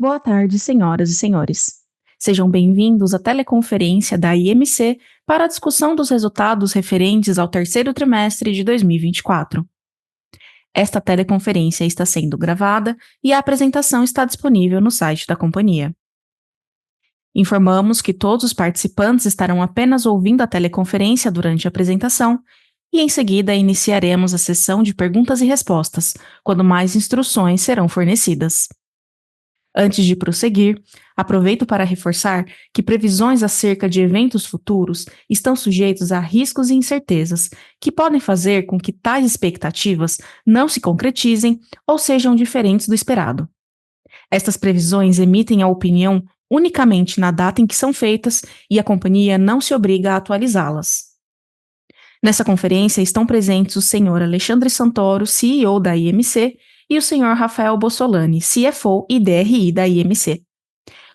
Boa tarde, senhoras e senhores. Sejam bem-vindos à teleconferência da IMC para a discussão dos resultados referentes ao terceiro trimestre de 2024. Esta teleconferência está sendo gravada e a apresentação está disponível no site da companhia. Informamos que todos os participantes estarão apenas ouvindo a teleconferência durante a apresentação e, em seguida, iniciaremos a sessão de perguntas e respostas, quando mais instruções serão fornecidas. Antes de prosseguir, aproveito para reforçar que previsões acerca de eventos futuros estão sujeitos a riscos e incertezas, que podem fazer com que tais expectativas não se concretizem ou sejam diferentes do esperado. Estas previsões emitem a opinião unicamente na data em que são feitas e a companhia não se obriga a atualizá-las. Nessa conferência estão presentes o senhor Alexandre Santoro, CEO da IMC, e o senhor Rafael Bossolani, CFO e DRI da IMC.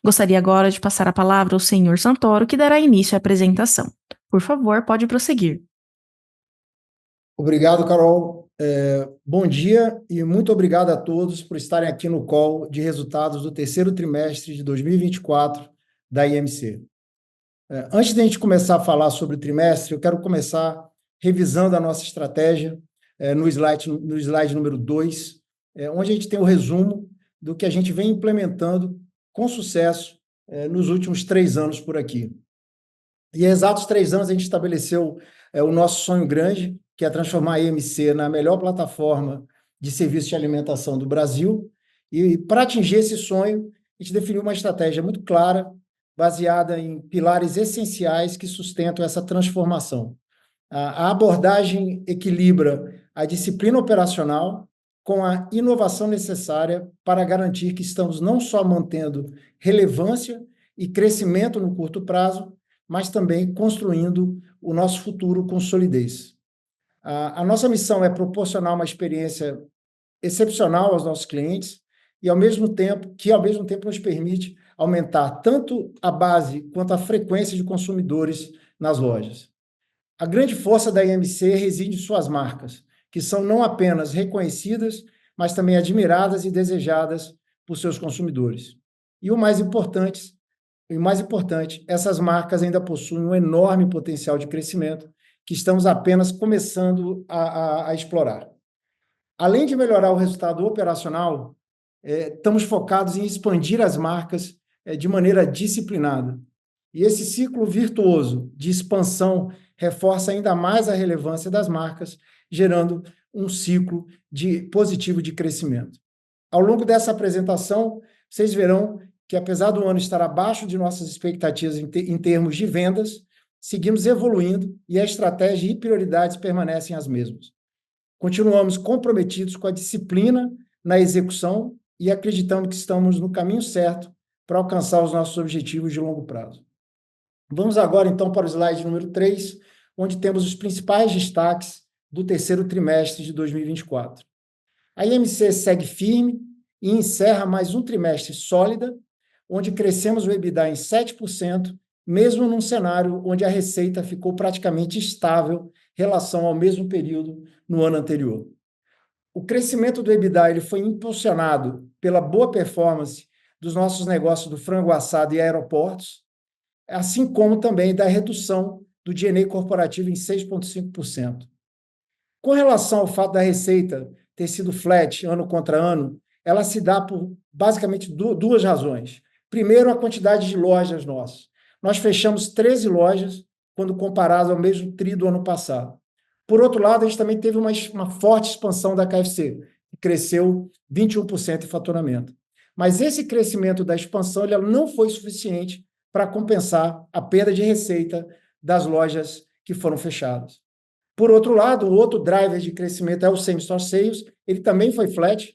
Gostaria agora de passar a palavra ao senhor Santoro, que dará início à apresentação. Por favor, pode prosseguir. Obrigado, Carol. Bom dia e muito obrigado a todos por estarem aqui no call de resultados do terceiro trimestre de 2024 da IMC. Antes de a gente começar a falar sobre o trimestre, eu quero começar revisando a nossa estratégia no slide número 2, onde a gente tem o resumo do que a gente vem implementando com sucesso nos últimos 3 anos por aqui. E há exatos 3 anos a gente estabeleceu o nosso sonho grande, que é transformar a IMC na melhor plataforma de serviço de alimentação do Brasil. E para atingir esse sonho, a gente definiu uma estratégia muito clara, baseada em pilares essenciais que sustentam essa transformação. A abordagem equilibra a disciplina operacional com a inovação necessária para garantir que estamos não só mantendo relevância e crescimento no curto prazo, mas também construindo o nosso futuro com solidez. A nossa missão é proporcionar uma experiência excepcional aos nossos clientes e, ao mesmo tempo, nos permite aumentar tanto a base quanto a frequência de consumidores nas lojas. A grande força da IMC reside em suas marcas, que são não apenas reconhecidas, mas também admiradas e desejadas por seus consumidores. E o mais importante, essas marcas ainda possuem um enorme potencial de crescimento que estamos apenas começando a explorar. Além de melhorar o resultado operacional, estamos focados em expandir as marcas de maneira disciplinada. E esse ciclo virtuoso de expansão reforça ainda mais a relevância das marcas, gerando um ciclo positivo de crescimento. Ao longo dessa apresentação, vocês verão que, apesar do ano estar abaixo de nossas expectativas em termos de vendas, seguimos evoluindo e a estratégia e prioridades permanecem as mesmas. Continuamos comprometidos com a disciplina na execução e acreditamos que estamos no caminho certo para alcançar os nossos objetivos de longo prazo. Vamos agora, então, para o slide número 3, onde temos os principais destaques do terceiro trimestre de 2024. A IMC segue firme e encerra mais um trimestre sólida, onde crescemos o EBITDA em 7%, mesmo num cenário onde a receita ficou praticamente estável em relação ao mesmo período no ano anterior. O crescimento do EBITDA ele foi impulsionado pela boa performance dos nossos negócios do frango assado e aeroportos, assim como também da redução do G&A corporativo em 6,5%. Com relação ao fato da receita ter sido flat ano contra ano, ela se dá por basicamente duas razões. Primeiro, a quantidade de lojas nossas. Nós fechamos 13 lojas quando comparado ao mesmo tri do ano passado. Por outro lado, a gente também teve uma forte expansão da KFC, que cresceu 21% em faturamento. Mas esse crescimento da expansão ele não foi suficiente para compensar a perda de receita das lojas que foram fechadas. Por outro lado, o outro driver de crescimento é o Same Store Sales, ele também foi flat,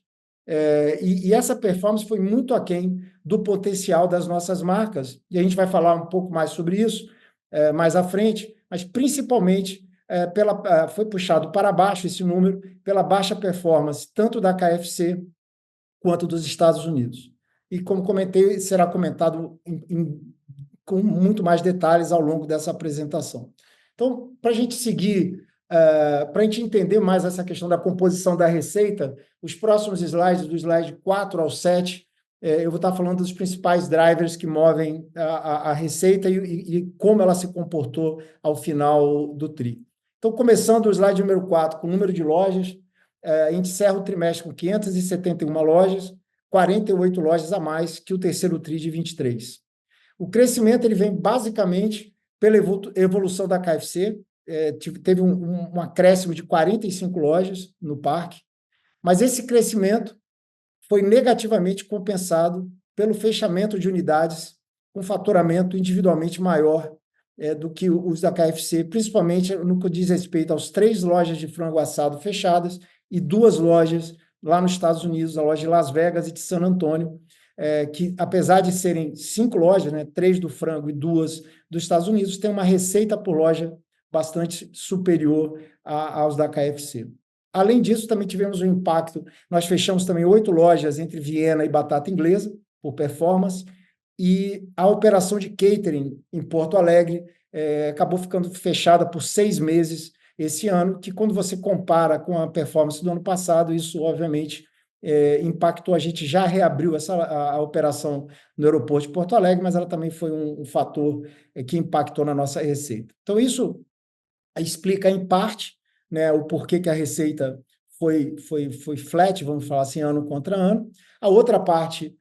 e essa performance foi muito aquém do potencial das nossas marcas, e a gente vai falar um pouco mais sobre isso mais à frente, mas principalmente foi puxado para baixo esse número pela baixa performance tanto da KFC quanto dos Estados Unidos. E como comentei, será comentado com muito mais detalhes ao longo dessa apresentação. Então, para a gente seguir, para a gente entender mais essa questão da composição da receita, os próximos slides, do slide 4 ao 7, eu vou estar falando dos principais drivers que movem a receita e como ela se comportou ao final do TRI. Então, começando o slide número 4, com o número de lojas, a gente encerra o trimestre com 571 lojas, 48 lojas a mais que o terceiro TRI de 23. O crescimento ele vem basicamente pela evolução da KFC, teve um acréscimo de 45 lojas no parque, mas esse crescimento foi negativamente compensado pelo fechamento de unidades com faturamento individualmente maior do que os da KFC, principalmente no que diz respeito aos 3 lojas de frango assado fechadas e 2 lojas lá nos Estados Unidos, a loja de Las Vegas e de San Antônio, que apesar de serem 5 lojas, 3 do frango e 2 dos Estados Unidos, tem uma receita por loja bastante superior aos da KFC. Além disso, também tivemos um impacto, nós fechamos também 8 lojas entre Viena e Batata Inglesa, por performance, e a operação de catering em Porto Alegre acabou ficando fechada por 6 meses esse ano, que quando você compara com a performance do ano passado, isso obviamente impactou. A gente já reabriu a operação no aeroporto de Porto Alegre, mas ela também foi um fator que impactou na nossa receita. Então, isso explica, em parte, o porquê que a receita foi flat, vamos falar assim, ano contra ano. A outra parte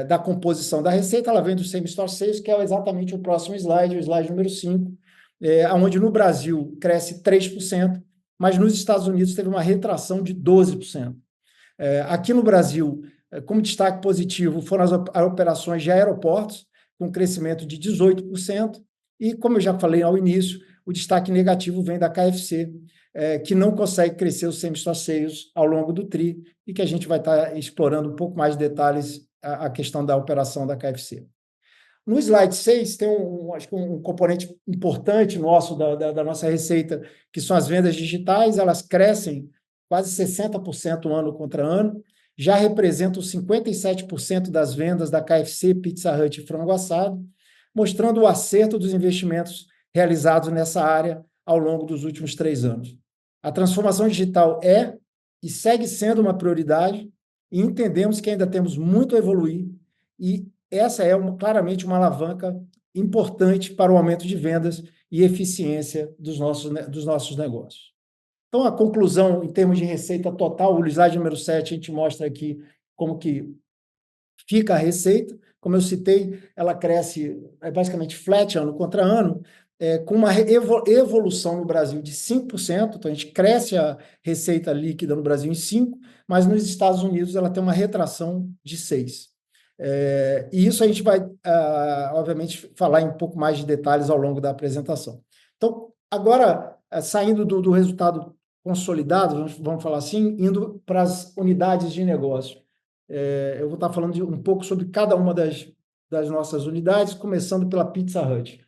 da composição da receita, ela vem do same-store sales, que é exatamente o próximo slide, o slide número 5, onde no Brasil cresce 3%, mas nos Estados Unidos teve uma retração de 12%. Aqui no Brasil, como destaque positivo, foram as operações de aeroportos, com crescimento de 18%, e, como eu já falei ao início, o destaque negativo vem da KFC, que não consegue crescer os same-store sales ao longo do TRI, e que a gente vai estar explorando um pouco mais de detalhes a questão da operação da KFC. No slide 6, tem acho que um componente importante nosso da nossa receita, que são as vendas digitais. Elas crescem quase 60% ano contra ano, já representam 57% das vendas da KFC, Pizza Hut e frango assado, mostrando o acerto dos investimentos realizados nessa área ao longo dos últimos 3 anos. A transformação digital é e segue sendo uma prioridade, e entendemos que ainda temos muito a evoluir, e essa é claramente uma alavanca importante para o aumento de vendas e eficiência dos nossos negócios. Então, a conclusão em termos de receita total, o slide número 7, a gente mostra aqui como que fica a receita. Como eu citei, ela cresce basicamente flat ano contra ano, com uma evolução no Brasil de 5%, então a gente cresce a receita líquida no Brasil em 5%, mas nos Estados Unidos ela tem uma retração de 6%. E isso a gente vai, obviamente, falar em um pouco mais de detalhes ao longo da apresentação. Então, agora, saindo do resultado consolidado, vamos falar assim, indo para as unidades de negócio. Eu vou estar falando um pouco sobre cada uma das nossas unidades, começando pela Pizza Hut,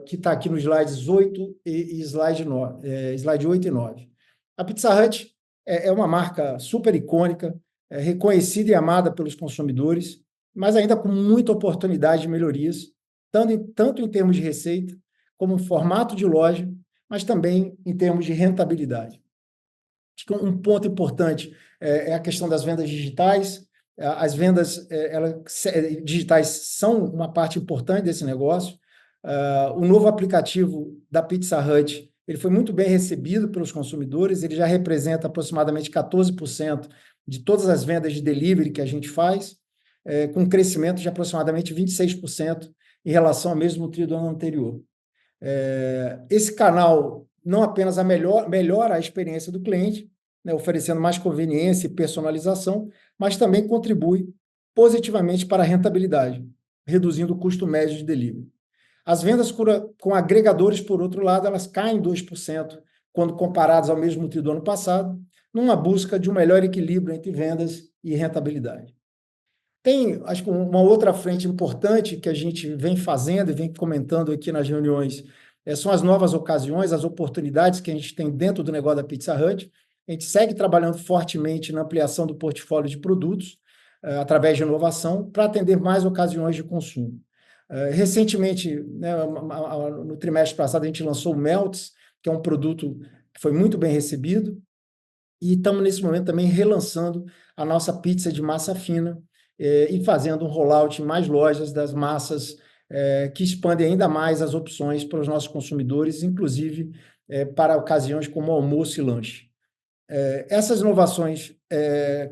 que está aqui nos slides 8 e slide 8 e 9. A Pizza Hut é uma marca super icônica, reconhecida e amada pelos consumidores, mas ainda com muita oportunidade de melhorias, tanto em termos de receita, como em formato de loja, mas também em termos de rentabilidade. Acho que um ponto importante é a questão das vendas digitais. As vendas digitais são uma parte importante desse negócio. O novo aplicativo da Pizza Hut, ele foi muito bem recebido pelos consumidores, ele já representa aproximadamente 14% de todas as vendas de delivery que a gente faz, com um crescimento de aproximadamente 26% em relação ao mesmo TRI do ano anterior. Esse canal não apenas melhora a experiência do cliente, oferecendo mais conveniência e personalização, mas também contribui positivamente para a rentabilidade, reduzindo o custo médio de delivery. As vendas com agregadores, por outro lado, elas caem 2% quando comparadas ao mesmo TRI do ano passado, numa busca de um melhor equilíbrio entre vendas e rentabilidade. Tem, acho que uma outra frente importante que a gente vem fazendo e vem comentando aqui nas reuniões, são as novas ocasiões, as oportunidades que a gente tem dentro do negócio da Pizza Hut. A gente segue trabalhando fortemente na ampliação do portfólio de produtos, através de inovação, para atender mais ocasiões de consumo. Recentemente, no trimestre passado, a gente lançou o Melts, que é um produto que foi muito bem recebido, e estamos, nesse momento, também relançando a nossa pizza de massa fina, e fazendo um rollout em mais lojas das massas, que expandem ainda mais as opções para os nossos consumidores, inclusive para ocasiões como almoço e lanche. Essas inovações,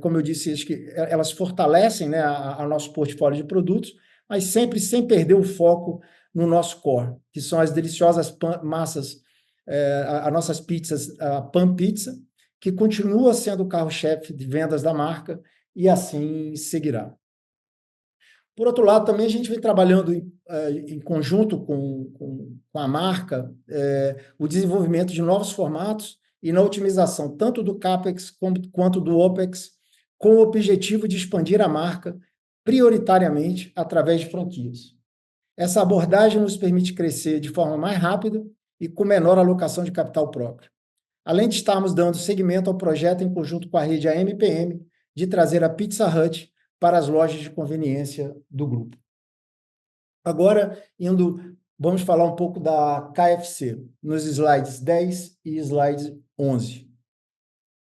como eu disse, acho que elas fortalecem, né, a nosso portfólio de produtos, mas sempre sem perder o foco no nosso core, que são as deliciosas massas, as nossas pizzas, a Pan Pizza, que continua sendo o carro-chefe de vendas da marca e assim seguirá. Por outro lado, também a gente vem trabalhando em conjunto com a marca o desenvolvimento de novos formatos e na otimização tanto do CAPEX quanto do OPEX, com o objetivo de expandir a marca prioritariamente através de franquias. Essa abordagem nos permite crescer de forma mais rápida e com menor alocação de capital próprio, além de estarmos dando seguimento ao projeto em conjunto com a rede AMPM de trazer a Pizza Hut para as lojas de conveniência do grupo. Agora, vamos falar um pouco da KFC, nos slides 10 e slide 11.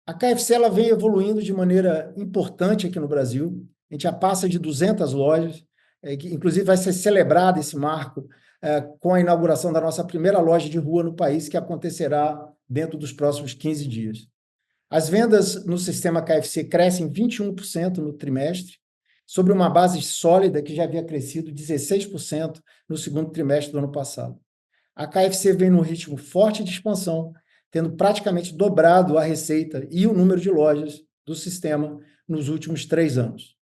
A KFC ela vem evoluindo de maneira importante aqui no Brasil. A gente já passa de 200 lojas, que inclusive vai ser celebrado esse marco com a inauguração da nossa primeira loja de rua no país, que acontecerá dentro dos próximos 15 dias. As vendas no sistema KFC crescem 21% no trimestre, sobre uma base sólida que já havia crescido 16% no segundo trimestre do ano passado. A KFC vem num ritmo forte de expansão, tendo praticamente dobrado a receita e o número de lojas do sistema nos últimos 3 anos.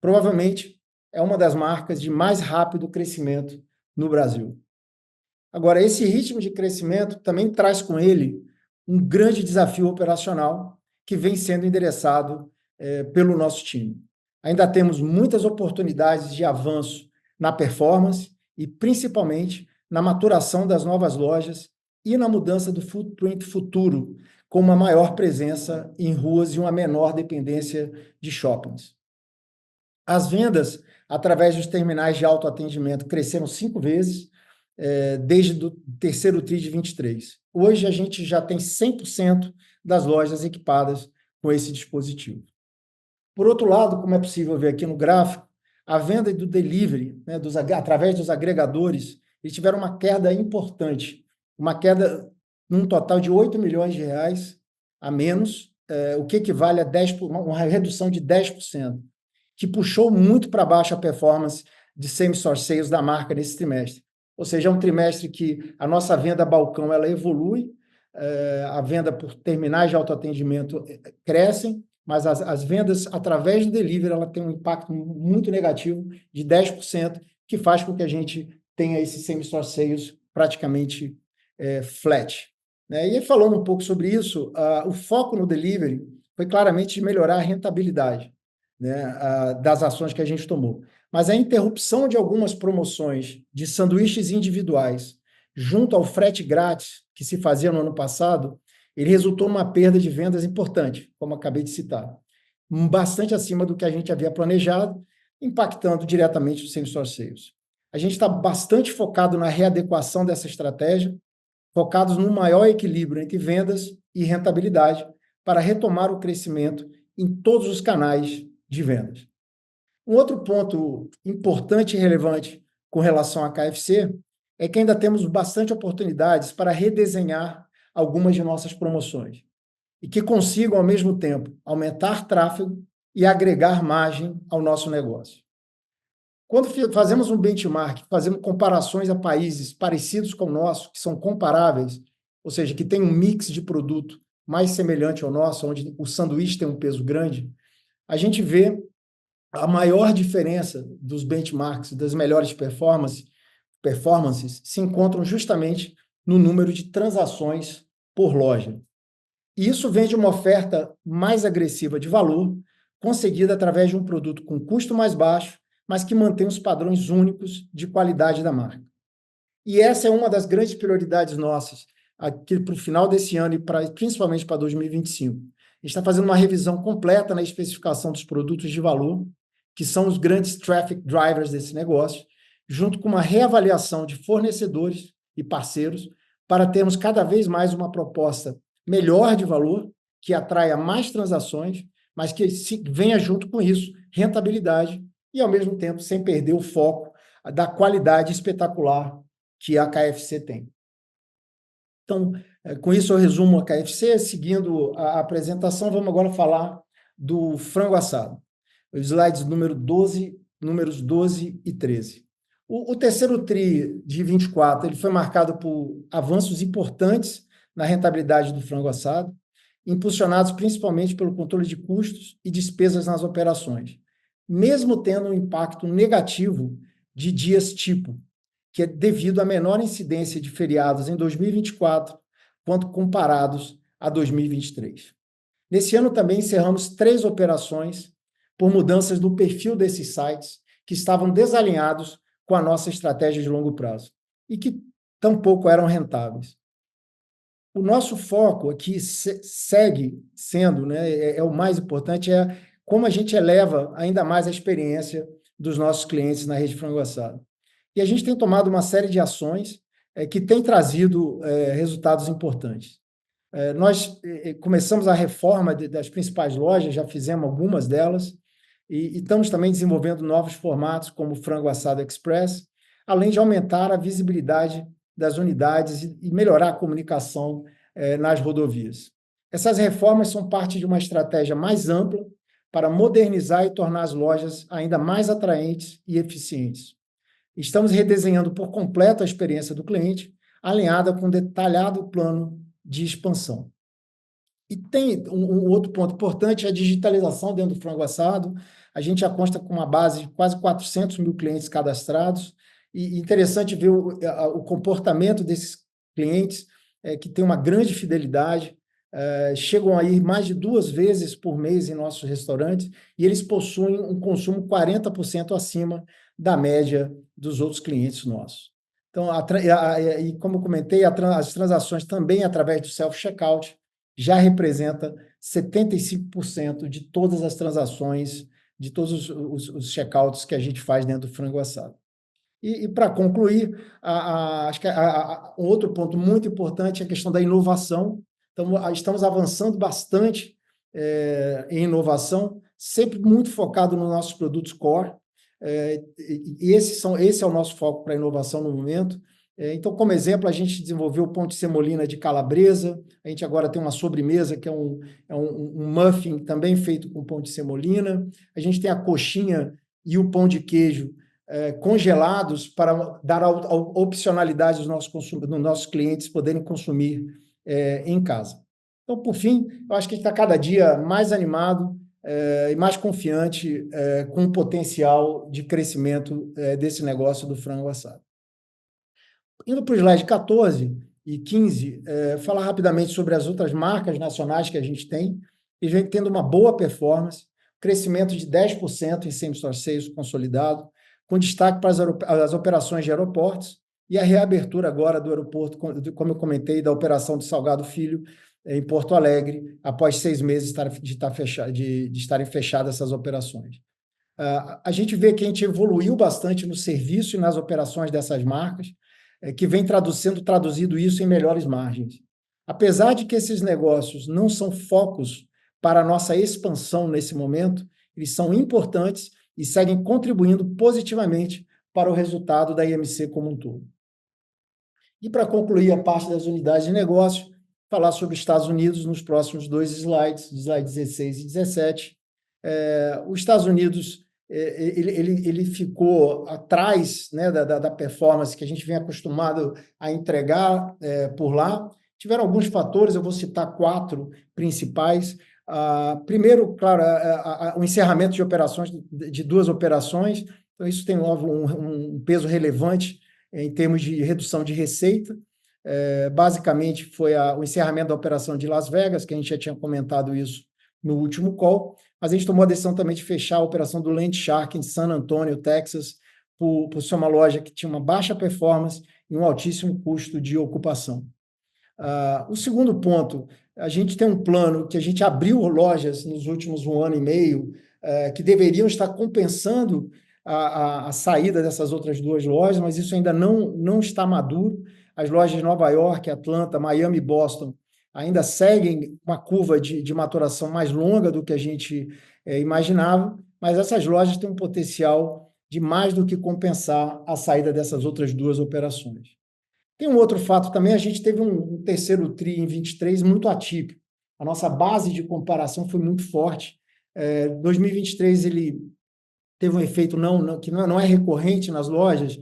Provavelmente é uma das marcas de mais rápido crescimento no Brasil. Agora, esse ritmo de crescimento também traz com ele um grande desafio operacional que vem sendo endereçado pelo nosso time. Ainda temos muitas oportunidades de avanço na performance e, principalmente, na maturação das novas lojas e na mudança do footprint futuro, com uma maior presença em ruas e uma menor dependência de shoppings. As vendas, através dos terminais de autoatendimento, cresceram 5 vezes, desde o terceiro TRI de 23. Hoje, a gente já tem 100% das lojas equipadas com esse dispositivo. Por outro lado, como é possível ver aqui no gráfico, a venda do delivery, né, através dos agregadores, eles tiveram uma queda importante, uma queda num total de R$ 8 milhões a menos, o que equivale a uma redução de 10%, que puxou muito para baixo a performance de same-store sales da marca nesse trimestre. Ou seja, é um trimestre que a nossa venda balcão ela evolui, a venda por terminais de autoatendimento crescem, mas as vendas através do delivery ela tem um impacto muito negativo de 10%, que faz com que a gente tenha esse same-store sales praticamente flat. E falando um pouco sobre isso, o foco no delivery foi claramente de melhorar a rentabilidade, das ações que a gente tomou. Mas a interrupção de algumas promoções de sanduíches individuais junto ao frete grátis que se fazia no ano passado, ele resultou numa perda de vendas importante, como acabei de citar, bastante acima do que a gente havia planejado, impactando diretamente os same-store sales. A gente está bastante focado na readequação dessa estratégia, focados no maior equilíbrio entre vendas e rentabilidade para retomar o crescimento em todos os canais de vendas. Um outro ponto importante e relevante com relação à KFC é que ainda temos bastante oportunidades para redesenhar algumas de nossas promoções e que consigam, ao mesmo tempo, aumentar tráfego e agregar margem ao nosso negócio. Quando fazemos um benchmark, fazemos comparações a países parecidos com o nosso, que são comparáveis, ou seja, que tem um mix de produto mais semelhante ao nosso, onde o sanduíche tem um peso grande, a gente vê a maior diferença dos benchmarks, das melhores performances se encontram justamente no número de transações por loja. E isso vem de uma oferta mais agressiva de valor, conseguida através de um produto com custo mais baixo, mas que mantém os padrões únicos de qualidade da marca. E essa é uma das grandes prioridades nossas aqui para o final desse ano e principalmente para 2025. A gente está fazendo uma revisão completa na especificação dos produtos de valor, que são os grandes traffic drivers desse negócio, junto com uma reavaliação de fornecedores e parceiros, para termos cada vez mais uma proposta melhor de valor, que atraia mais transações, mas que venha junto com isso rentabilidade e, ao mesmo tempo, sem perder o foco da qualidade espetacular que a KFC tem. Então, com isso eu resumo a KFC. Seguindo a apresentação, vamos agora falar do frango assado. Os slides números 12 e 13. O terceiro TRI de 24 ele foi marcado por avanços importantes na rentabilidade do frango assado, impulsionados principalmente pelo controle de custos e despesas nas operações, mesmo tendo um impacto negativo de dias tipo, que é devido à menor incidência de feriados em 2024, quanto comparados a 2023. Nesse ano também encerramos 3 operações por mudanças no perfil desses sites que estavam desalinhados com a nossa estratégia de longo prazo e que tampouco eram rentáveis. O nosso foco aqui segue sendo, né, o mais importante, é como a gente eleva ainda mais a experiência dos nossos clientes na rede frango assado. E a gente tem tomado uma série de ações que têm trazido resultados importantes. Nós começamos a reforma das principais lojas, já fizemos algumas delas, e estamos também desenvolvendo novos formatos, como o Frango Assado Express, além de aumentar a visibilidade das unidades e melhorar a comunicação nas rodovias. Essas reformas são parte de uma estratégia mais ampla para modernizar e tornar as lojas ainda mais atraentes e eficientes. Estamos redesenhando por completo a experiência do cliente, alinhada com um detalhado plano de expansão. E tem um outro ponto importante, a digitalização dentro do frango assado. A gente já consta com uma base de quase 400 mil clientes cadastrados, e interessante ver o comportamento desses clientes, que tem uma grande fidelidade, chegam a ir mais de 2 vezes por mês em nossos restaurantes, e eles possuem um consumo 40% acima da média dos outros clientes nossos. Então, e como eu comentei, as transações também através do self-checkout já representa 75% de todas as transações, de todos os checkouts que a gente faz dentro do frango assado. E para concluir, acho que um outro ponto muito importante é a questão da inovação. Então, estamos avançando bastante em inovação, sempre muito focado nos nossos produtos core, e esse é o nosso foco para a inovação no momento. Então, como exemplo, a gente desenvolveu o pão de semolina de calabresa, a gente agora tem uma sobremesa que é um muffin também feito com pão de semolina, a gente tem a coxinha e o pão de queijo congelados para dar a opcionalidade dos nossos clientes poderem consumir em casa. Então, por fim, eu acho que a gente está cada dia mais animado e mais confiante com o potencial de crescimento desse negócio do frango assado. Indo para o slide 14 e 15, falar rapidamente sobre as outras marcas nacionais que a gente tem, e vem tendo uma boa performance, crescimento de 10% em same-store sales consolidado, com destaque para as operações de aeroportos e a reabertura agora do aeroporto, como eu comentei, da operação do Salgado Filho, em Porto Alegre, após 6 meses de estarem fechadas essas operações. A gente vê que a gente evoluiu bastante no serviço e nas operações dessas marcas, que vem traduzido isso em melhores margens. Apesar de que esses negócios não são focos para a nossa expansão nesse momento, eles são importantes e seguem contribuindo positivamente para o resultado da IMC como um todo. E para concluir a parte das unidades de negócio, falar sobre os Estados Unidos nos próximos 2 slides, slide 16 e 17. Os Estados Unidos ele ficou atrás, né, da performance que a gente vem acostumado a entregar por lá. Tiveram alguns fatores, eu vou citar 4 principais. Primeiro, claro, o encerramento de operações, de 2 operações, então isso tem um peso relevante em termos de redução de receita. Basicamente, foi o encerramento da operação de Las Vegas, que a gente já tinha comentado isso no último call, mas a gente tomou a decisão também de fechar a operação do Land Shark em San Antonio, Texas, por ser uma loja que tinha uma baixa performance e um altíssimo custo de ocupação. O segundo ponto, a gente tem um plano que a gente abriu lojas nos últimos 1 ano e meio, que deveriam estar compensando a saída dessas outras 2 lojas, mas isso ainda não está maduro. As lojas de Nova York, Atlanta, Miami e Boston ainda seguem uma curva de maturação mais longa do que a gente imaginava, mas essas lojas têm um potencial de mais do que compensar a saída dessas outras duas operações. Tem um outro fato também, a gente teve um terceiro TRI em 23 muito atípico. A nossa base de comparação foi muito forte. 2023 ele teve um efeito que não é recorrente nas lojas,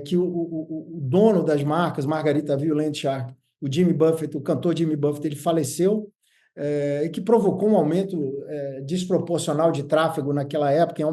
que o dono das marcas, Margaritaville, Landshark, o Jimmy Buffett, o cantor Jimmy Buffett, ele faleceu, e que provocou um aumento desproporcional de tráfego naquela época,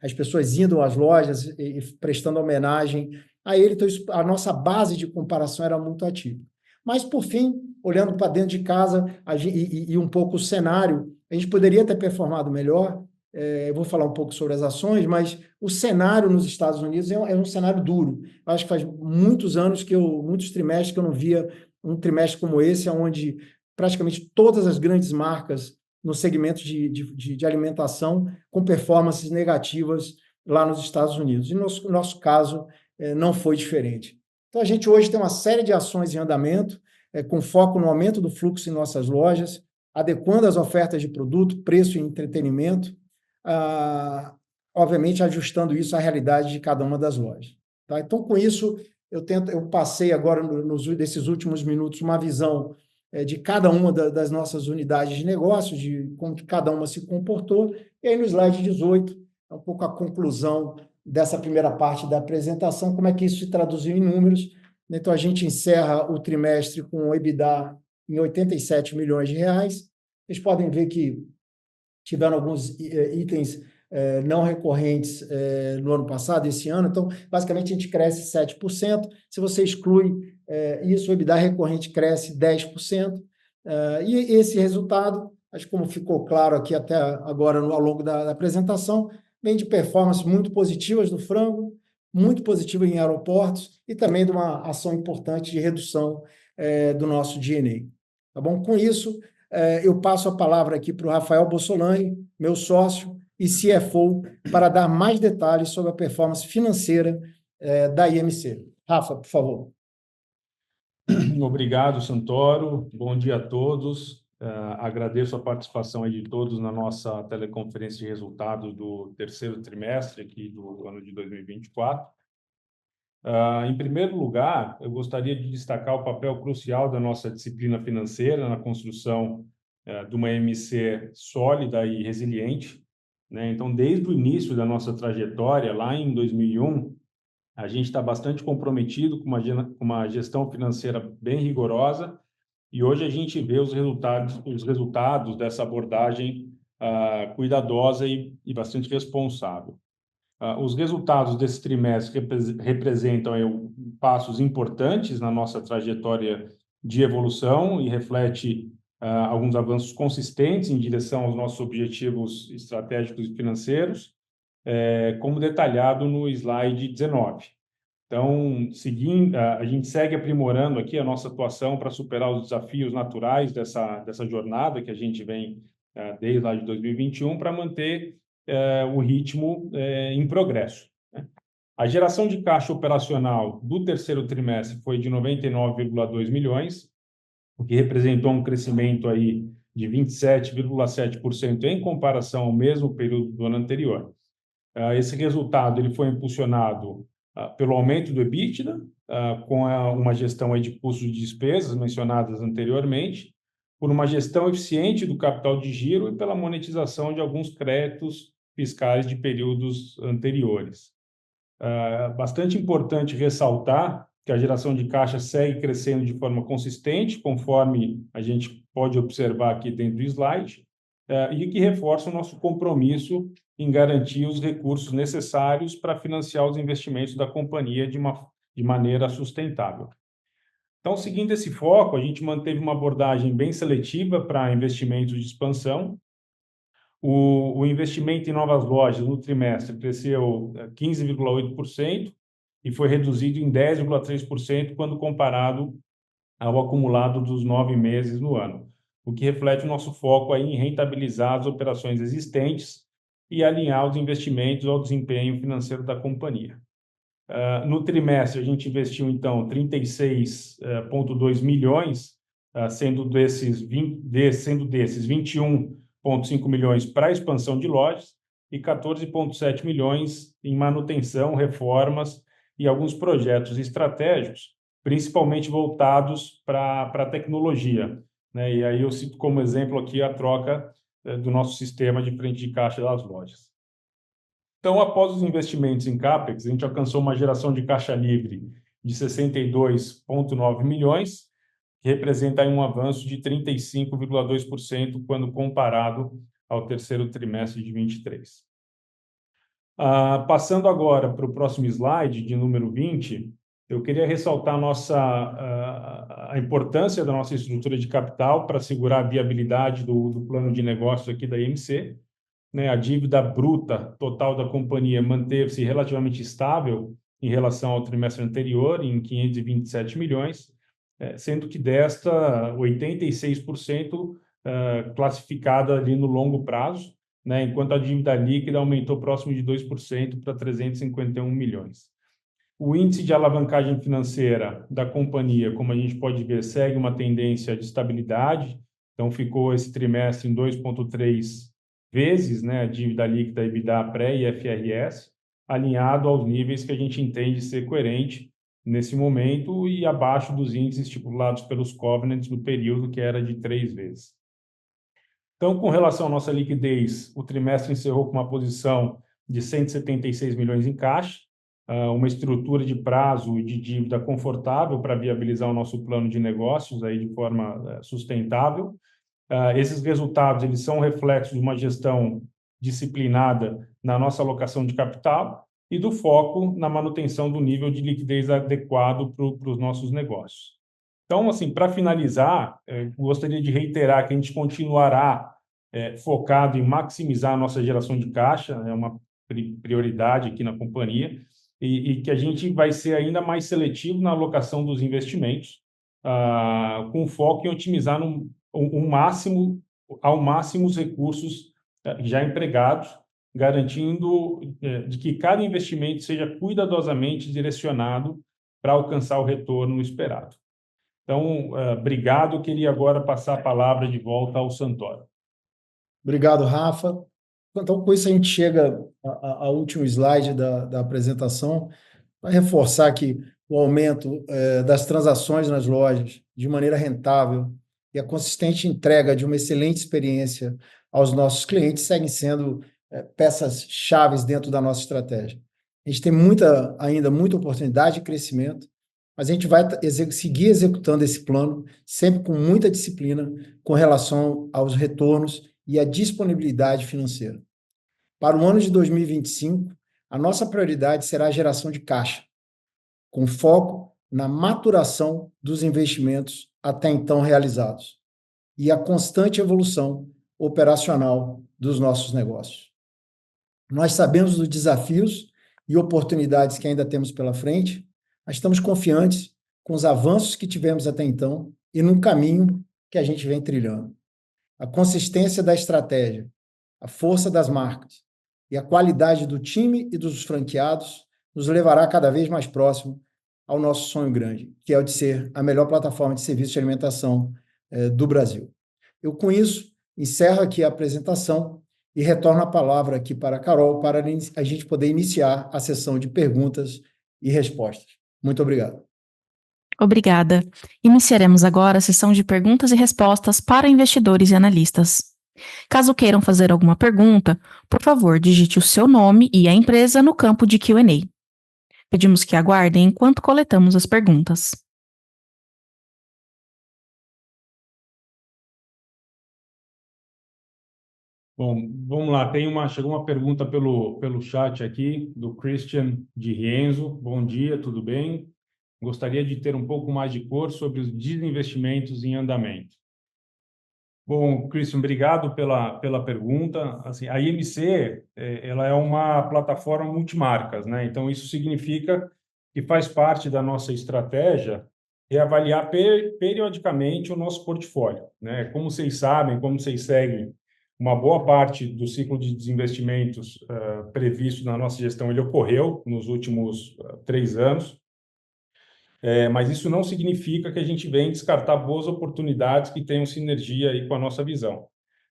as pessoas indo às lojas e prestando homenagem a ele. Então, a nossa base de comparação era muito atípica. Mas, por fim, olhando para dentro de casa e um pouco o cenário, a gente poderia ter performado melhor. Eu vou falar um pouco sobre as ações, mas o cenário nos Estados Unidos é um cenário duro. Eu acho que faz muitos anos muitos trimestres que eu não via um trimestre como esse, onde praticamente todas as grandes marcas no segmento de alimentação com performances negativas lá nos Estados Unidos. E no nosso caso, não foi diferente. Então, a gente hoje tem uma série de ações em andamento, com foco no aumento do fluxo em nossas lojas, adequando as ofertas de produto, preço e entretenimento, obviamente ajustando isso à realidade de cada uma das lojas. Tá? Então, com isso, eu passei agora, nesses últimos minutos, uma visão de cada uma das nossas unidades de negócio, de como que cada uma se comportou, e aí no slide 18, é um pouco a conclusão dessa primeira parte da apresentação, como é que isso se traduziu em números. Então, a gente encerra o trimestre com o EBITDA em R$ 87 milhões. Vocês podem ver que tiveram alguns itens não recorrentes no ano passado, esse ano. Então, basicamente, a gente cresce 7%. Se você exclui isso, o EBITDA recorrente cresce 10%. E esse resultado, acho que como ficou claro aqui até agora ao longo da apresentação, vem de performances muito positivas do frango, muito positiva em aeroportos e também de uma ação importante de redução do nosso G&A. Tá bom? Com isso, eu passo a palavra aqui para o Rafael Bossolani, meu sócio e CFO, para dar mais detalhes sobre a performance financeira da IMC. Rafa, por favor. Obrigado, Santoro. Bom dia a todos. Agradeço a participação aí de todos na nossa teleconferência de resultados do terceiro trimestre aqui do ano de 2024. Em primeiro lugar, eu gostaria de destacar o papel crucial da nossa disciplina financeira na construção de uma IMC sólida e resiliente, né? Então, desde o início da nossa trajetória, lá em 2001, a gente está bastante comprometido com uma gestão financeira bem rigorosa, e hoje a gente vê os resultados dessa abordagem cuidadosa e bastante responsável. Os resultados desse trimestre representam passos importantes na nossa trajetória de evolução e reflete alguns avanços consistentes em direção aos nossos objetivos estratégicos e financeiros, como detalhado no slide 19. Então, a gente segue aprimorando aqui a nossa atuação para superar os desafios naturais dessa jornada que a gente vem desde lá de 2021 para manter o ritmo em progresso, né? A geração de caixa operacional do terceiro trimestre foi de 99,2 milhões, o que representou um crescimento aí de 27,7% em comparação ao mesmo período do ano anterior. Esse resultado ele foi impulsionado pelo aumento do EBITDA, com uma gestão aí de custos de despesas mencionadas anteriormente, por uma gestão eficiente do capital de giro e pela monetização de alguns créditos fiscais de períodos anteriores. Bastante importante ressaltar que a geração de caixa segue crescendo de forma consistente, conforme a gente pode observar aqui dentro do slide, e que reforça o nosso compromisso em garantir os recursos necessários para financiar os investimentos da companhia de maneira sustentável. Então, seguindo esse foco, a gente manteve uma abordagem bem seletiva para investimentos de expansão. O investimento em novas lojas no trimestre cresceu 15,8% e foi reduzido em 10,3% quando comparado ao acumulado dos 9 meses no ano, o que reflete o nosso foco aí em rentabilizar as operações existentes e alinhar os investimentos ao desempenho financeiro da companhia. No trimestre, a gente investiu, então, 36,2 milhões, sendo desses 21,5 milhões para a expansão de lojas e 14,7 milhões em manutenção, reformas e alguns projetos estratégicos, principalmente voltados para a tecnologia, né? E aí eu cito como exemplo aqui a troca do nosso sistema de frente de caixa das lojas. Então, após os investimentos em CAPEX, a gente alcançou uma geração de caixa livre de 62,9 milhões, que representa aí um avanço de 35,2% quando comparado ao terceiro trimestre de 23. Passando agora para o próximo slide, de número 20, eu queria ressaltar a importância da nossa estrutura de capital para assegurar a viabilidade do plano de negócios aqui da IMC. Né, a dívida bruta total da companhia manteve-se relativamente estável em relação ao trimestre anterior, em 527 milhões, sendo que desta, 86% classificada ali no longo prazo, né, enquanto a dívida líquida aumentou próximo de 2% para 351 milhões. O índice de alavancagem financeira da companhia, como a gente pode ver, segue uma tendência de estabilidade, então ficou esse trimestre em 2,3 vezes, né, a dívida líquida EBITDA pré e IFRS, alinhado aos níveis que a gente entende ser coerente nesse momento e abaixo dos índices estipulados pelos covenants do período, que era de 3 vezes. Então, com relação à nossa liquidez, o trimestre encerrou com uma posição de 176 milhões em caixa, uma estrutura de prazo e de dívida confortável para viabilizar o nosso plano de negócios aí de forma sustentável. Esses resultados eles são reflexos de uma gestão disciplinada na nossa alocação de capital e do foco na manutenção do nível de liquidez adequado para os nossos negócios. Então, assim, para finalizar, gostaria de reiterar que a gente continuará focado em maximizar a nossa geração de caixa, é uma prioridade aqui na companhia, e que a gente vai ser ainda mais seletivo na alocação dos investimentos, com foco em otimizar ao máximo os recursos já empregados, garantindo de que cada investimento seja cuidadosamente direcionado para alcançar o retorno esperado. Então, obrigado. Eu queria agora passar a palavra de volta ao Santoro. Obrigado, Rafa. Então, com isso, a gente chega ao último slide da apresentação, para reforçar que o aumento das transações nas lojas de maneira rentável e a consistente entrega de uma excelente experiência aos nossos clientes seguem sendo peças chaves dentro da nossa estratégia. A gente tem ainda muita oportunidade de crescimento, mas a gente vai seguir executando esse plano, sempre com muita disciplina com relação aos retornos e à disponibilidade financeira. Para o ano de 2025, a nossa prioridade será a geração de caixa, com foco na maturação dos investimentos até então realizados e a constante evolução operacional dos nossos negócios. Nós sabemos dos desafios e oportunidades que ainda temos pela frente, mas estamos confiantes com os avanços que tivemos até então e no caminho que a gente vem trilhando. A consistência da estratégia, a força das marcas e a qualidade do time e dos franqueados nos levará cada vez mais próximo ao nosso sonho grande, que é o de ser a melhor plataforma de serviço de alimentação do Brasil. Eu, com isso, encerro aqui a apresentação e retorno a palavra aqui para a Carol, para a gente poder iniciar a sessão de perguntas e respostas. Muito obrigado. Obrigada. Iniciaremos agora a sessão de perguntas e respostas para investidores e analistas. Caso queiram fazer alguma pergunta, por favor, digite o seu nome e a empresa no campo de Q&A. Pedimos que aguardem enquanto coletamos as perguntas. Bom, vamos lá. Chegou uma pergunta pelo chat aqui, do Christian de Rienzo. Bom dia, tudo bem? Gostaria de ter um pouco mais de cor sobre os desinvestimentos em andamento. Bom, Christian, obrigado pela pergunta. Assim, a IMC ela é uma plataforma multimarcas, né? Então, isso significa que faz parte da nossa estratégia reavaliar periodicamente o nosso portfólio, né? Como vocês sabem, como vocês seguem, uma boa parte do ciclo de desinvestimentos previsto na nossa gestão, ele ocorreu nos últimos 3 anos. Mas isso não significa que a gente venha descartar boas oportunidades que tenham sinergia aí com a nossa visão.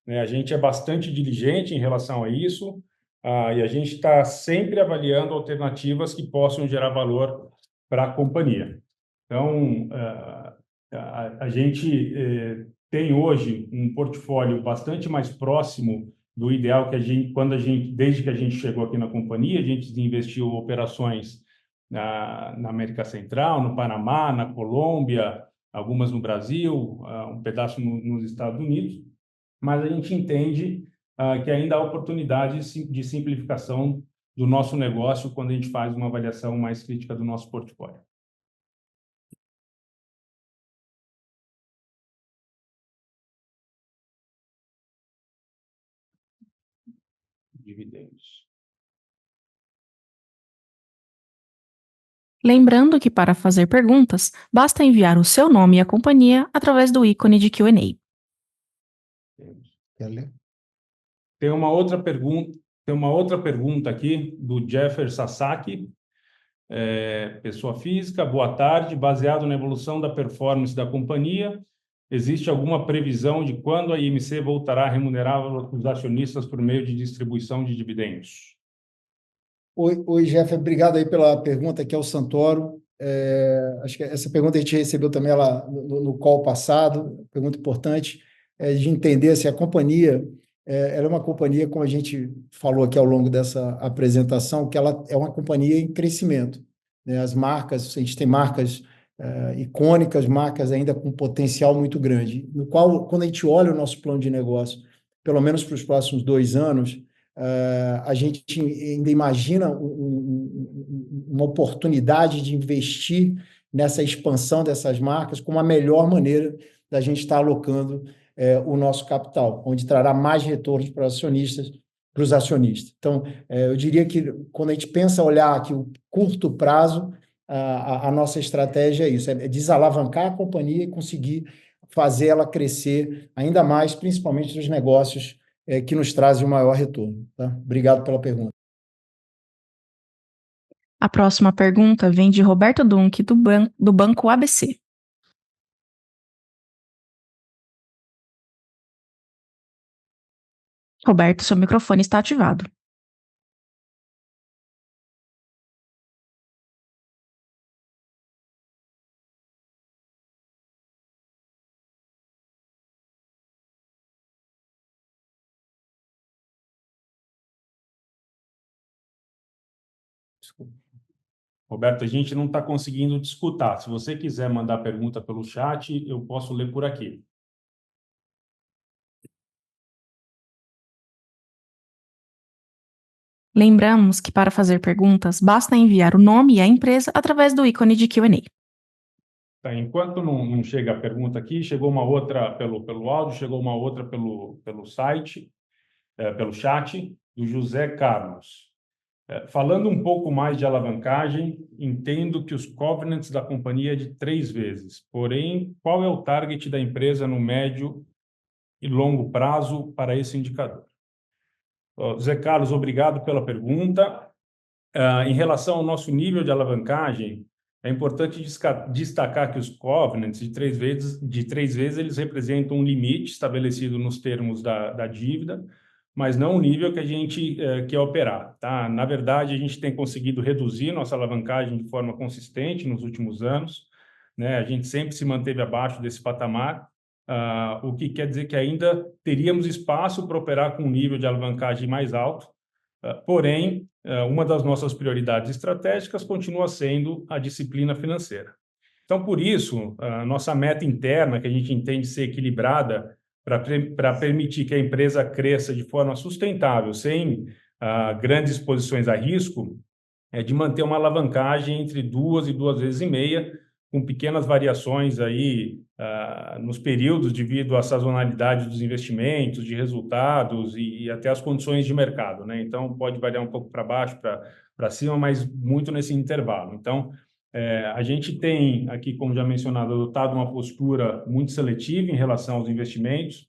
A gente é bastante diligente em relação a isso, e a gente está sempre avaliando alternativas que possam gerar valor para a companhia. Então, a gente tem hoje um portfólio bastante mais próximo do ideal que desde que a gente chegou aqui na companhia, a gente investiu operações na América Central, no Panamá, na Colômbia, algumas no Brasil, um pedaço nos Estados Unidos, mas a gente entende que ainda há oportunidades de simplificação do nosso negócio quando a gente faz uma avaliação mais crítica do nosso portfólio. Dividendos. Lembrando que para fazer perguntas, basta enviar o seu nome e a companhia através do ícone de Q&A. Quer ler? Tem uma outra pergunta aqui do Jeffer Sasaki, pessoa física. Boa tarde. Baseado na evolução da performance da companhia, existe alguma previsão de quando a IMC voltará a remunerar os acionistas por meio de distribuição de dividendos? Oi, Jeff, obrigado aí pela pergunta, aqui é o Santoro. Acho que essa pergunta a gente recebeu também ela no call passado, pergunta importante, de entender se a companhia, ela é uma companhia, como a gente falou aqui ao longo dessa apresentação, que ela é uma companhia em crescimento, né? As marcas, a gente tem marcas icônicas, marcas ainda com potencial muito grande, no qual, quando a gente olha o nosso plano de negócio, pelo menos para os próximos 2 anos, a gente ainda imagina uma oportunidade de investir nessa expansão dessas marcas como a melhor maneira da gente estar alocando o nosso capital, onde trará mais retornos para os acionistas. Então, eu diria que quando a gente pensa olhar aqui o curto prazo, a nossa estratégia é isso, é desalavancar a companhia e conseguir fazer ela crescer ainda mais, principalmente nos negócios que nos trazem o maior retorno. Tá? Obrigado pela pergunta. A próxima pergunta vem de Roberto Dunque, do Banco ABC. Roberto, seu microfone está ativado. Desculpa. Roberto, a gente não está conseguindo te escutar. Se você quiser mandar pergunta pelo chat, eu posso ler por aqui. Lembramos que para fazer perguntas, basta enviar o nome e a empresa através do ícone de Q&A. Tá, enquanto não chega a pergunta aqui, chegou uma outra pelo áudio, chegou uma outra pelo site, pelo chat, do José Carlos. Falando um pouco mais de alavancagem, entendo que os covenants da companhia é de 3 vezes. Porém, qual é o target da empresa no médio e longo prazo para esse indicador? José Carlos, obrigado pela pergunta. Em relação ao nosso nível de alavancagem, é importante destacar que os covenants de 3 vezes, eles representam um limite estabelecido nos termos da dívida, mas não o nível que a gente quer operar. Tá? Na verdade, a gente tem conseguido reduzir nossa alavancagem de forma consistente nos últimos anos, né? A gente sempre se manteve abaixo desse patamar, o que quer dizer que ainda teríamos espaço para operar com um nível de alavancagem mais alto. Porém, uma das nossas prioridades estratégicas continua sendo a disciplina financeira. Então, por isso, a nossa meta interna, que a gente entende ser equilibrada para permitir que a empresa cresça de forma sustentável, sem grandes exposições a risco, é de manter uma alavancagem entre 2 e 2,5 vezes, com pequenas variações aí nos períodos devido à sazonalidade dos investimentos, de resultados e até as condições de mercado, né? Então, pode variar um pouco para baixo, para cima, mas muito nesse intervalo. Então, a gente tem aqui, como já mencionado, adotado uma postura muito seletiva em relação aos investimentos,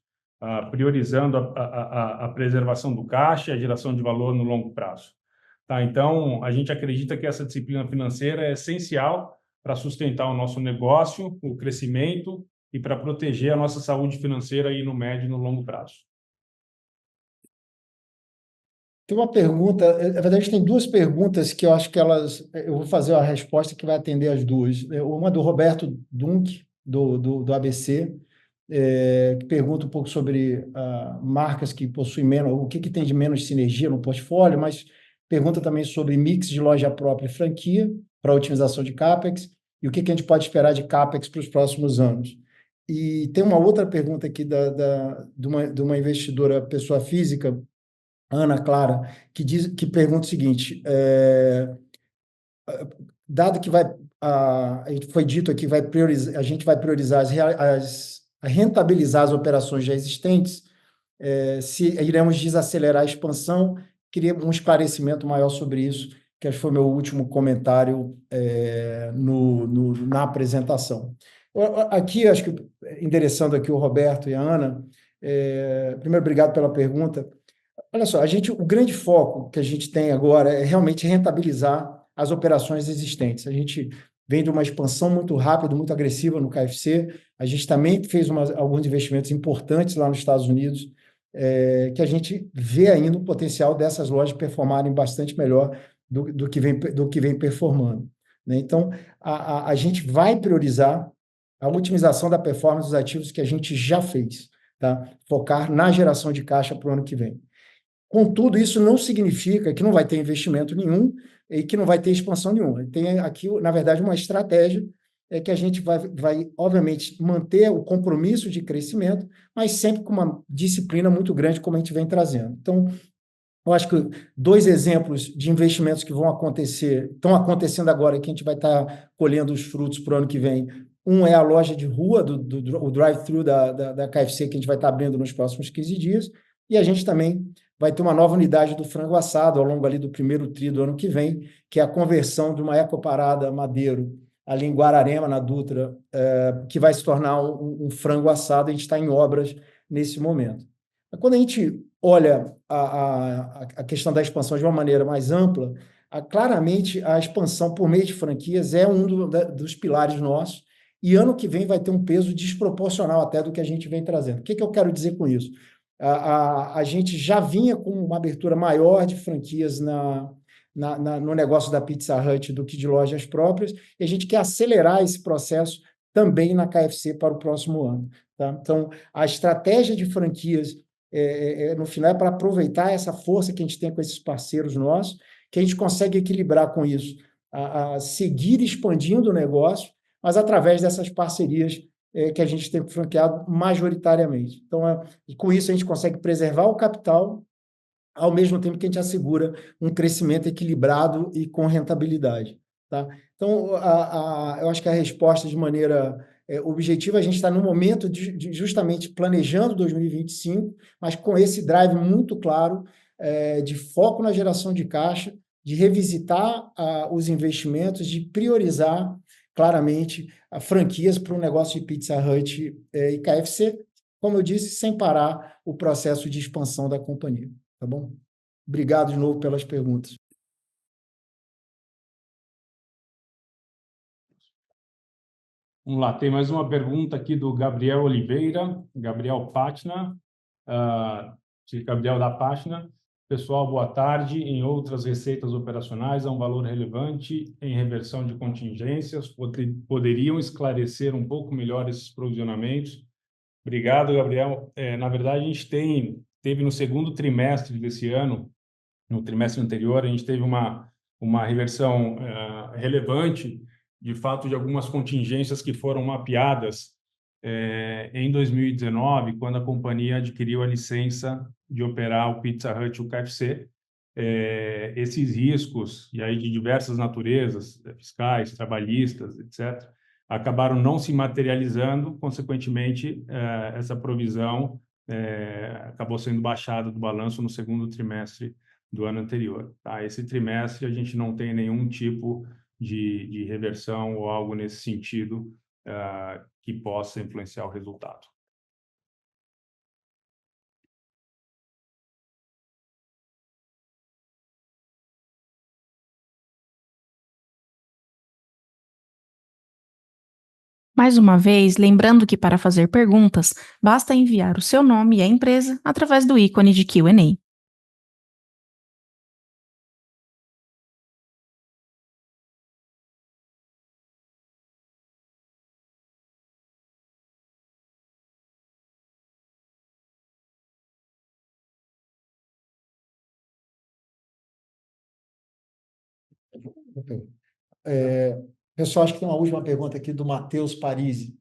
priorizando a preservação do caixa e a geração de valor no longo prazo. Tá, então, a gente acredita que essa disciplina financeira é essencial para sustentar o nosso negócio, o crescimento e para proteger a nossa saúde financeira aí no médio e no longo prazo. Tem uma pergunta, na verdade, tem duas perguntas que eu acho que eu vou fazer a resposta que vai atender as duas. Uma do Roberto Dunk, do ABC, que pergunta um pouco sobre marcas que possuem menos, o que tem de menos sinergia no portfólio, mas pergunta também sobre mix de loja própria e franquia para otimização de CAPEX e o que a gente pode esperar de CAPEX para os próximos anos. E tem uma outra pergunta aqui de uma investidora, pessoa física, Ana Clara, que pergunta o seguinte: dado que foi dito aqui, a gente vai priorizar rentabilizar as operações já existentes, se iremos desacelerar a expansão, queria um esclarecimento maior sobre isso, que acho que foi meu último comentário na apresentação. Aqui, acho que, endereçando aqui o Roberto e a Ana, primeiro, obrigado pela pergunta. Olha só, o grande foco que a gente tem agora é realmente rentabilizar as operações existentes. A gente vem de uma expansão muito rápida, muito agressiva no KFC. A gente também fez alguns investimentos importantes lá nos Estados Unidos, que a gente vê ainda o potencial dessas lojas performarem bastante melhor do que vem performando, né? Então, a gente vai priorizar a otimização da performance dos ativos que a gente já fez, tá? Focar na geração de caixa para o ano que vem. Contudo, isso não significa que não vai ter investimento nenhum e que não vai ter expansão nenhuma. Tem aqui, na verdade, uma estratégia que a gente vai, obviamente, manter o compromisso de crescimento, mas sempre com uma disciplina muito grande, como a gente vem trazendo. Então, eu acho que dois exemplos de investimentos que estão acontecendo agora, que a gente vai estar colhendo os frutos para o ano que vem. Um é a loja de rua, o drive-thru da KFC, que a gente vai estar abrindo nos próximos 15 dias, e a gente também vai ter uma nova unidade do frango assado ao longo ali do primeiro tri do ano que vem, que é a conversão de uma Ecoparada Madeiro, ali em Guararema, na Dutra, que vai se tornar um frango assado. A gente está em obras nesse momento. Quando a gente olha a questão da expansão de uma maneira mais ampla, claramente a expansão por meio de franquias é dos pilares nossos, e ano que vem vai ter um peso desproporcional até do que a gente vem trazendo. O que eu quero dizer com isso? A gente já vinha com uma abertura maior de franquias no negócio da Pizza Hut do que de lojas próprias, e a gente quer acelerar esse processo também na KFC para o próximo ano, tá? Então, a estratégia de franquias, no final, é para aproveitar essa força que a gente tem com esses parceiros nossos, que a gente consegue equilibrar com isso, a seguir expandindo o negócio, mas através dessas parcerias que a gente tem franqueado majoritariamente. Então, e com isso a gente consegue preservar o capital, ao mesmo tempo que a gente assegura um crescimento equilibrado e com rentabilidade, tá? Então, eu acho que a resposta de maneira objetiva, a gente está no momento de justamente planejando 2025, mas com esse drive muito claro de foco na geração de caixa, de revisitar os investimentos, de priorizar claramente franquias para o negócio de Pizza Hut e KFC, como eu disse, sem parar o processo de expansão da companhia. Tá bom? Obrigado de novo pelas perguntas. Vamos lá, tem mais uma pergunta aqui do Gabriel Oliveira, Gabriel Patna, Gabriel da Patna. Pessoal, boa tarde. Em outras receitas operacionais, há um valor relevante em reversão de contingências. Poderiam esclarecer um pouco melhor esses provisionamentos? Obrigado, Gabriel. Na verdade, a gente teve no segundo trimestre desse ano, no trimestre anterior, a gente teve uma reversão relevante, de fato, de algumas contingências que foram mapeadas em 2019, quando a companhia adquiriu a licença de operar o Pizza Hut e o KFC. Esses riscos, e aí de diversas naturezas, fiscais, trabalhistas, etc., acabaram não se materializando, consequentemente, essa provisão acabou sendo baixada do balanço no segundo trimestre do ano anterior. Tá? Esse trimestre a gente não tem nenhum tipo de reversão ou algo nesse sentido que possa influenciar o resultado. Mais uma vez, lembrando que para fazer perguntas, basta enviar o seu nome e a empresa através do ícone de Q&A. Pessoal, acho que tem uma última pergunta aqui do Matheus Parisi.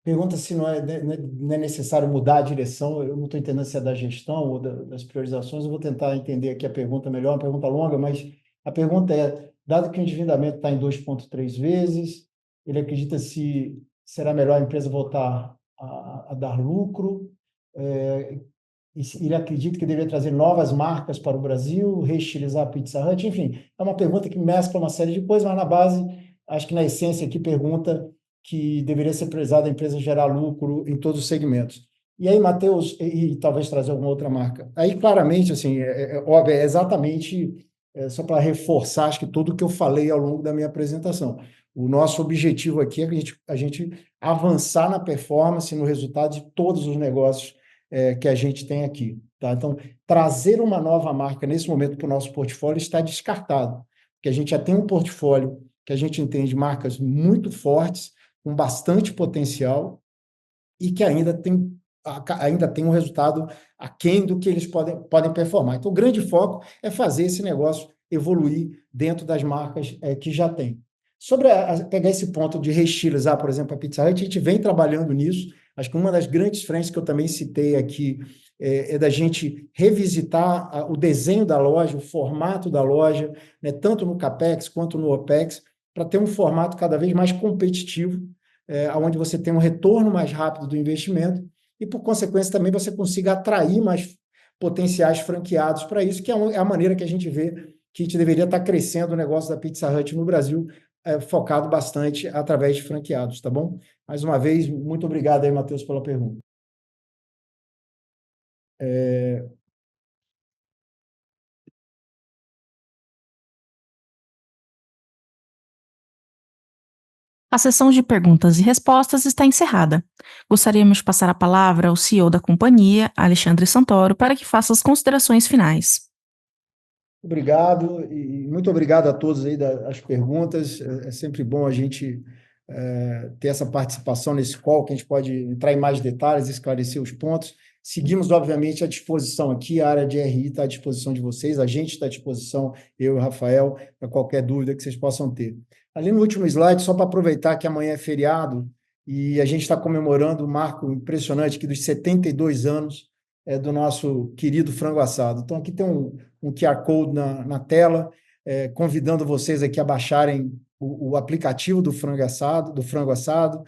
Pergunta se não é necessário mudar a direção. Eu não estou entendendo se é da gestão ou das priorizações. Eu vou tentar entender aqui a pergunta melhor, uma pergunta longa, mas a pergunta é, dado que o endividamento está em 2,3 vezes, ele acredita se será melhor a empresa voltar a dar lucro, ele acredita que deveria trazer novas marcas para o Brasil, reestilizar a Pizza Hut, enfim, é uma pergunta que mescla uma série de coisas, mas na base, acho que na essência aqui pergunta que deveria ser priorizada a empresa gerar lucro em todos os segmentos. E aí, Matheus, e talvez trazer alguma outra marca. Aí, claramente, assim, óbvio, é exatamente, só para reforçar, acho que tudo o que eu falei ao longo da minha apresentação. O nosso objetivo aqui é a gente avançar na performance, no resultado de todos os negócios que a gente tem aqui. Tá? Então, trazer uma nova marca nesse momento para o nosso portfólio está descartado, porque a gente já tem um portfólio que a gente entende marcas muito fortes, com bastante potencial e que ainda tem um resultado aquém do que eles podem performar. Então, o grande foco é fazer esse negócio evoluir dentro das marcas que já tem. Sobre pegar esse ponto de reestilizar, por exemplo, a Pizza Hut, a gente vem trabalhando nisso. Acho que uma das grandes frentes que eu também citei aqui é da gente revisitar o desenho da loja, o formato da loja, né, tanto no CAPEX quanto no OPEX, para ter um formato cada vez mais competitivo, onde você tem um retorno mais rápido do investimento e, por consequência, também você consiga atrair mais potenciais franqueados para isso, que é a maneira que a gente vê que a gente deveria estar crescendo o negócio da Pizza Hut no Brasil, focado bastante através de franqueados, tá bom? Mais uma vez, muito obrigado aí, Matheus, pela pergunta. A sessão de perguntas e respostas está encerrada. Gostaríamos de passar a palavra ao CEO da companhia, Alexandre Santoro, para que faça as considerações finais. Obrigado e muito obrigado a todos aí das perguntas. É sempre bom a gente ter essa participação nesse call, que a gente pode entrar em mais detalhes, esclarecer os pontos. Seguimos, obviamente, à disposição aqui, a área de RI está à disposição de vocês, a gente está à disposição, eu e o Rafael, para qualquer dúvida que vocês possam ter. Ali no último slide, só para aproveitar que amanhã é feriado e a gente está comemorando um marco impressionante aqui dos 72 anos do nosso querido frango assado. Então, aqui tem um QR Code na tela, convidando vocês aqui a baixarem o aplicativo do frango assado.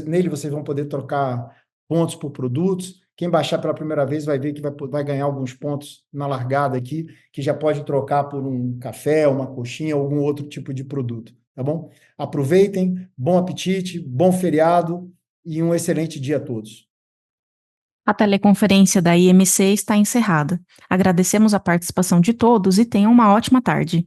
Nele vocês vão poder trocar pontos por produtos. Quem baixar pela primeira vez vai ver que vai ganhar alguns pontos na largada aqui, que já pode trocar por um café, uma coxinha, algum outro tipo de produto, tá bom? Aproveitem, bom apetite, bom feriado e um excelente dia a todos. A teleconferência da IMC está encerrada. Agradecemos a participação de todos e tenham uma ótima tarde.